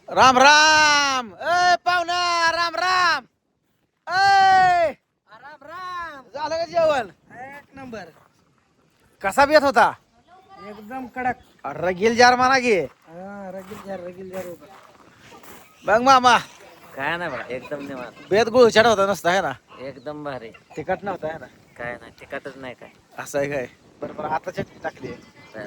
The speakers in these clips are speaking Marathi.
राम राम ए पाहुणा राम राम ए राम राम. झालं का जेवण? एक नंबर. कसा बेत होता? एकदम कडक. रगील जार म्हणा की. रगील जार बघ मामा काय नाही बघा एकदम निवांत बेत गुळछाट होता नसता है ना? एकदम भारी. तिखट नव्हता है ना? काय नाही तिकटच नाही काय असं आहे काय? बरं आता चटणी टाकली तर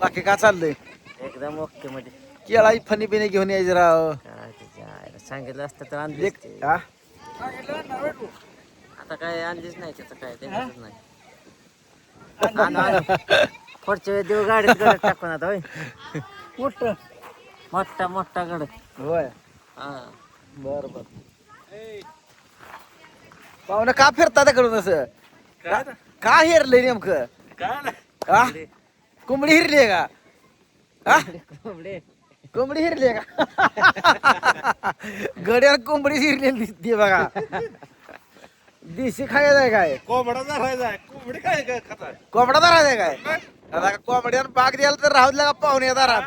बाकी काय चाललंय? एकदम ओके मध्ये केळा फणी बिणी घेऊन यायचे राव. काय त्याच्या आईला सांगितलं असतं तर आणलीच एक ते. हा? आता काय आणलीच नाही त्याचं काय देणारच नाही पुढच्या वेळी देऊ गाडीत गडत टाकून आता होय मोठं. मोठा मोठा गड होय हा बर बर पाहुणं का फिरता तिकडून असं? का हिरलंय नेमकं? हा? कोंबडी हिरली आहे का? हा? कोंबडे. कोंबडी हिरली आहे का? गड्याला कोंबडी हिरलेली दिसते बघा. देशी खायचं आहे काय? कोंबडा धरायचा कोंबडी काय खाता कोंबडा धरायचा आहे काय? आता कोंबड्यानं पाक द्यायला तर राहू द्या का पाहुणे दारात?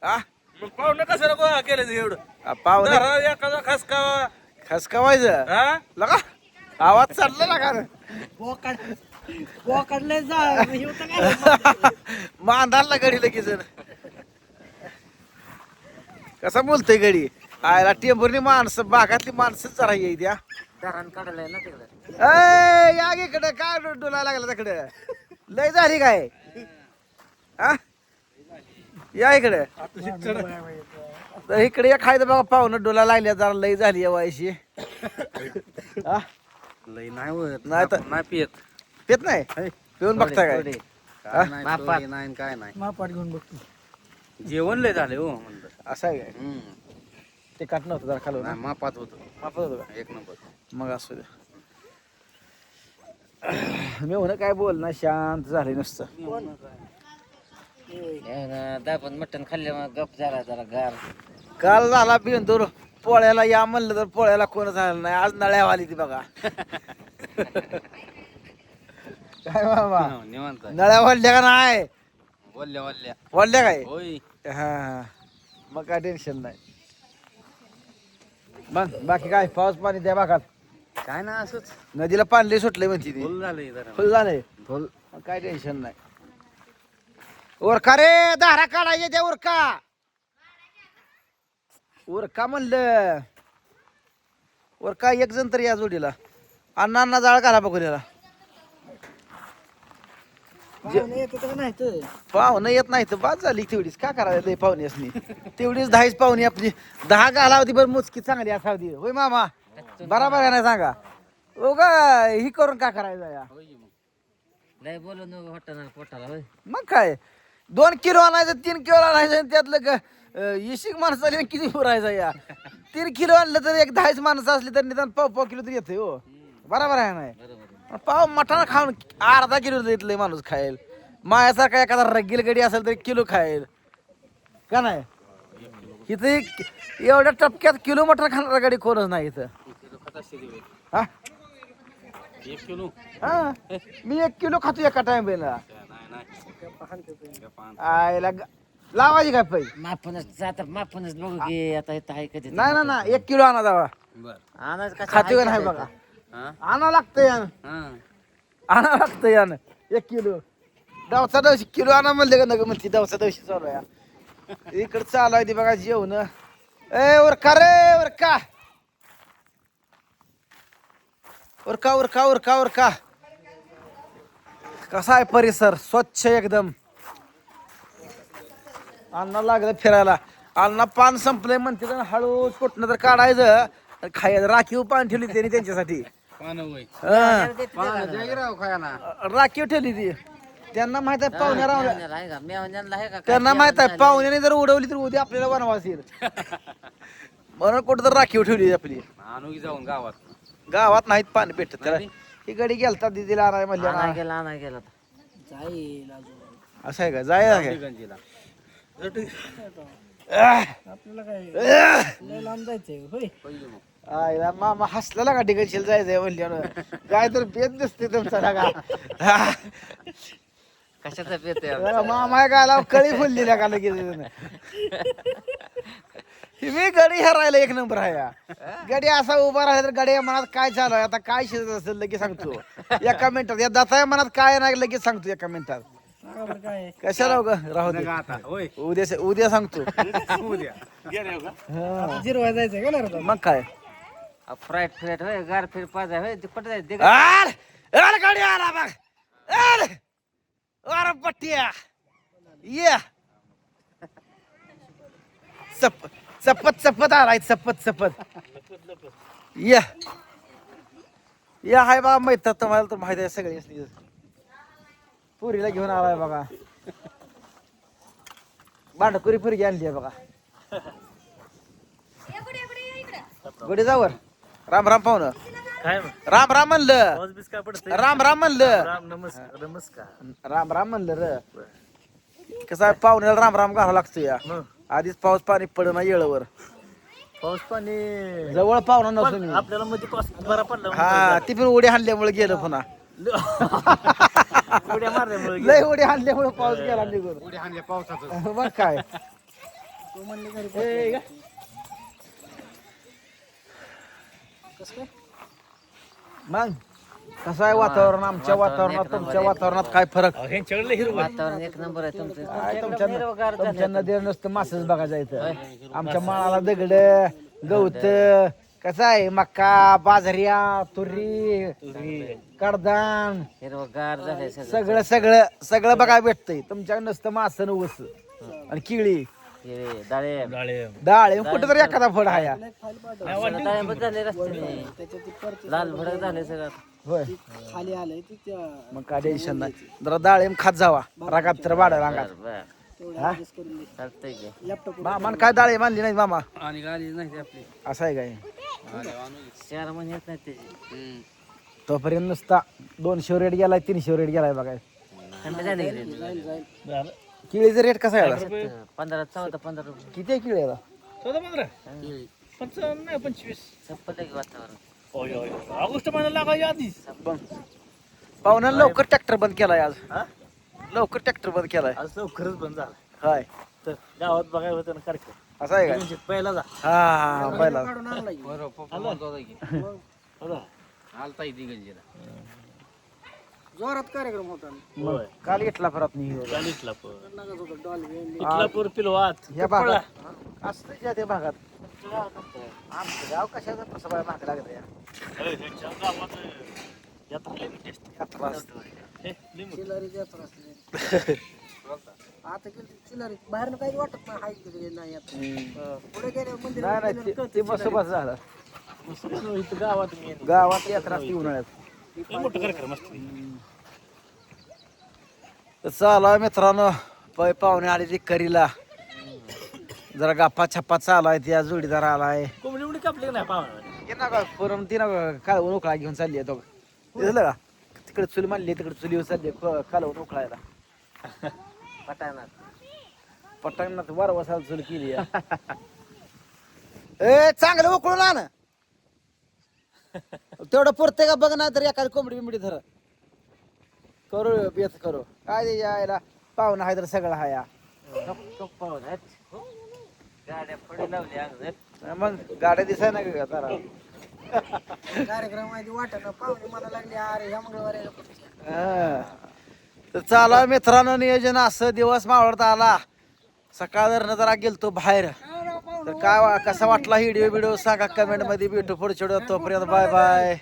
हा? मग पाहुणं कसं नको केलं ते एवढं पाहुणे धरा एखादा खसकावा खसकावायचं हा लगा आवाज चालला लागा बोकडले जा हे होतं काय? मांदाला गडी लगेच कसा बोलतोय गडी आयला टेंभुर्णी माणसं बागातली माणसं जरा येई द्या. धरण काढलंय ना तिकडे ए या इकडे काय डोला लागला तिकडे लय झाली काय? हा? या इकडे तर इकडे या खायचं बघा पाहुणं डोला लागल्या जरा लय झाली वयाशी. हा? लई नाही होत नाही तर- नाही पियत पेत नाही पिऊन बघता काय? थोडी. काय नाही मापात. टोळी नाही काय नाही मापाट घेऊन बघतो. जेवण लय झाले हो म्हणलं असं आहे काय? ते काट नव्हतं जरा खालो ना नाही, मापात होतो माफत होतं का? एक नंबर मग असू द्या. मी म्हणून काय बोल ना शांत झाले नुसतं. दाबून मटण खाल्ल्यामुळे गप झाला जरा गार काल झाला बिंदूर पोळ्याला या म्हणलं तर पोळ्याला कोण झालं नाही. आज नळ्या आली ती बघा. काय बाबा निवांत आहे. नळ्या वाढल्या का नाही? वल्ल्या वल्ल्या वाढल्या काय? होय हा मग काय टेन्शन नाही. मग बाकी काय पाऊस पाणी त्या भागात काय ना असंच नदीला पाणी लय सुटलंय म्हणते ती. फुल झालंय जरा फुल झालंय फुल. मग काय टेन्शन नाही. उरका रे दारा काढायचे त्या उरका उरका म्हणलं उरका एक जण तरी या जोडीला अण्णा जाळ घाला बघू त्याला. पाहुणे येतं का नाही तर? पाहुणं येत नाही तर बाद झाली तेवढीच का करायला लय पाहुणे असली तेवढीच 10 पाहुणे आपली 10 घालावती बरं मुचकी चांगली असावती होय मामा बराबर आहे ना सांगा उगा ही करून का करायचं या. लय बोलू नको हॉटेल पोटाला होय मग काय 2 किलो आणायचं 3 किलो आणायचं आणि त्यातलं इशिक माणसाला किती पुरायचं या. 3 किलो आणलं तर एक 10 माणसं असली तर निदान पाव किलो तरी येते हो बरोबर आहे नाही. बरोबर पाव मटण खाऊन अर्धा किलो देतले माणूस खाईल. मायासारखा एखादा रगील गडी असेल तर किलो खाईल का नाही. इथं एवढ्या टपक्यात किलो मटण खाणारा गाडी कोणच नाही इथं. हा? एक किलो हा मी 1 किलो खातो एका टाइमला. आयला लावायची काय पैसे मापूनच आता मापूनच बघू की आता इथं आहे कधी नाही ना ना 1 किलो आणा जावा बर आणायचं कसं खातो का आहे नाही का बघा. हा आणा लागतं यान हा आणा लागतं यान 1 किलो. दवसा दवशी किलो आणा म्हणले का नग म्हणते दवसा दवशी चालू आहे इकडं चालू आहे ती बघा जेवण. ए उरका रे उरका उरका उरका उरका उरका. कसा आहे परिसर स्वच्छ एकदम. अण्णा लागलं फिरायला अण्णा पान संपलंय म्हणते तर हळूच कुठनं तर काढायचं खायचं. राखीव पान ठेवली त्यांनी त्यांच्यासाठी. पानं होय हा. पानं द्या की राव खायला राखीव ठेवली ती त्यांना माहित आहे पाहुण्या रावल्या मेवण्याला आहे का मेवण्याला आहे का त्यांना माहित आहे पाहुण्याने जर उडवली तर उद्या आपल्याला वनवास येईल म्हणून कुठं तर राखीव ठेवली आपली. आणू की जाऊन गावात गावात नाहीत पाणी भेटत त्याला. ही गडी गेलता दिदीला आणाय म्हणल्या आणा गेला जाईल अजून. असं आहे का जाय गंजीला आपल्याला काय लय लांब जायचंय होय. आयला मामा हसला का डिगलशील जायचंय म्हणल्यानं काय तर बेत दिसते तुमचा लागा. कशाचा पेत मामा काय कळी फुलली का लगेच मी गडी हरायला एक नंबर आहे या. गडी असा उभा राहिला तर गडी मनात काय चालू आहे आता काय शिजत असेल लगेच सांगतो एका मिनिटात. या दाता मनात काय नाही लगेच सांगतो एका मिनिटात. सांगा बरं काय आहे. कशाला राहू दे आता होय उद्या सांगतो. उद्या गेले का हा. जिरवाय जायचंय का ना रे मग काय फ्राईट फ्राईट होय गार फिर पाजा होय ते कुठं जायचं ते अरे गाडी आला बघ. अरे पट्ट्या ये चपत आलाय चपत या हाय बा माहित तुम्हाला तर माहित आहे सगळे. पुरीला घेऊन आलाय बघा. बांडकुरी पुरी आणली आहे बघा. गुढी जावर राम राम पाहुणं. राम राम म्हणलं. राम राम म्हणलं. राम राम म्हणलं र. कसं आहे पाहुण्याला राम राम घालावं लागतो या. आधीच पाऊस पाणी पडलं ना येळवर. पाऊस पाणी जवळ पाहुणा नसून आपल्याला मध्ये पाऊस बरा पडला हा ती पण उडी हाणल्यामुळे गेलं पुन्हा. उड्या मारल्यामुळे लय उडी हाणल्यामुळे पाऊस गेला निघून. उडी हाणल्या पावसाचं मग काय तू म्हणले घरी मग कसं आहे वातावरण आमच्या वातावरणात तुमच्या वातावरणात काय फरक वातावरण एक नंबर आहे तुमचं. काय हिरवंगार झालंय. तुमच्या नदीवर नुसतं मासेच बघायचं इथं. आमच्या माळाला दगड गवत कसं आहे मक्का बाजऱ्या तुरी कडदान हिरवंगार झालंय सगळं. सगळं सगळं सगळं बघायला भेटतंय. तुमच्या नुसतं मासन ऊस आणि किळी हिरवे डाळिंब डाळ कुठं तरी एखादा फळ आहे या. डाळिंब झाले रस्त्याने लाल भडक झाले सगळं. होय खाली आलंय ती त्या मग काय टेन्शन नाही. जरा डाळिंब खात जावा रागात तर वाढ रांगात. बरं तेवढं ऍडजस्ट करून दे. चालतंय की. लॅपटॉप मामान काय डाळे मानली नाही मामा आणि गाडी नाही आपली असं आहे काय. 4 महिने येत नाही त्याची. तोपर्यंत नुसता 200 रेट गेलाय 300 रेट गेलाय बघाय. थंड झाले की रे. जाईल किळीचा रेट कसा आहे आता? 15 14 15 रुपये किती आहे किळी आता? संपलं की वातावरण. ऑगस्ट महिना लागायच्या आधीच बंद. पाहुण्यानं लवकर ट्रॅक्टर बंद केलाय आज. लवकर ट्रॅक्टर बंद केलाय. आज लवकरच बंद झाला हाय तर गावात बघायला होतं ना कार्यक्रम असं आहे काय. पहिला जा हा पहिला बरोबर पप्पा म्हणत होता की आलता इथे गंजीला जोरात कार्यक्रम होता मग काल घेतला परत मी इटलापूर पिलवात या भागात असतं ज्या त्या भागात. आमचं गाव कशाचं कसं बाय मागे लागत या. यात्रा असते. चिलारी जत्रा असते आता गेली चिलारी बाहेर काही वाटत नाही हाय की नाही आता पुढे गेले मंदिर नाही नाही ते बस झालं. इथं गावात मी गावात यात्रा असते उन्हाळ्यात. मोठं कार्यक्रम असतो तर चाला मित्रांनो पाहुणे आले ते करीला जरा गप्पा छप्पा चालाय त्या जोडीदार आलाय. कोंबडी उडी कापली का नाही पाहुणे ये ना का पुरण ती ना कालवून उकळा घेऊन चालली आहे तो दिसलं का तिकडे चुली मांडली तिकडे चुलीवर चालली कालवून उकळायला. पटांगणात वार वसायला चुली केली आहे. ए चांगलं उकळून आण तेवढं पुरते का बघ ना तर एखादी कोंबडी बिंबडी धर करू बेत करू काय ते यायला पाहुणा आहे तर सगळं हा या. पाहून गाड्या पुढे लावली अंगणात. मग गाड्या दिसाय ना का जरा. कार्यक्रम माहिती वाटत पाहुणे मला लागले अरे ह्या मंगळवारी हा. तर चाला मित्रांनो नियोजन असं दिवस मावळत आला. सकाळ जरा गेलतो बाहेर तर काय कसा वाटला व्हिडिओ सांगा कमेंट मध्ये. भेटू पुढच्या व्हिडिओ तोपर्यंत बाय बाय.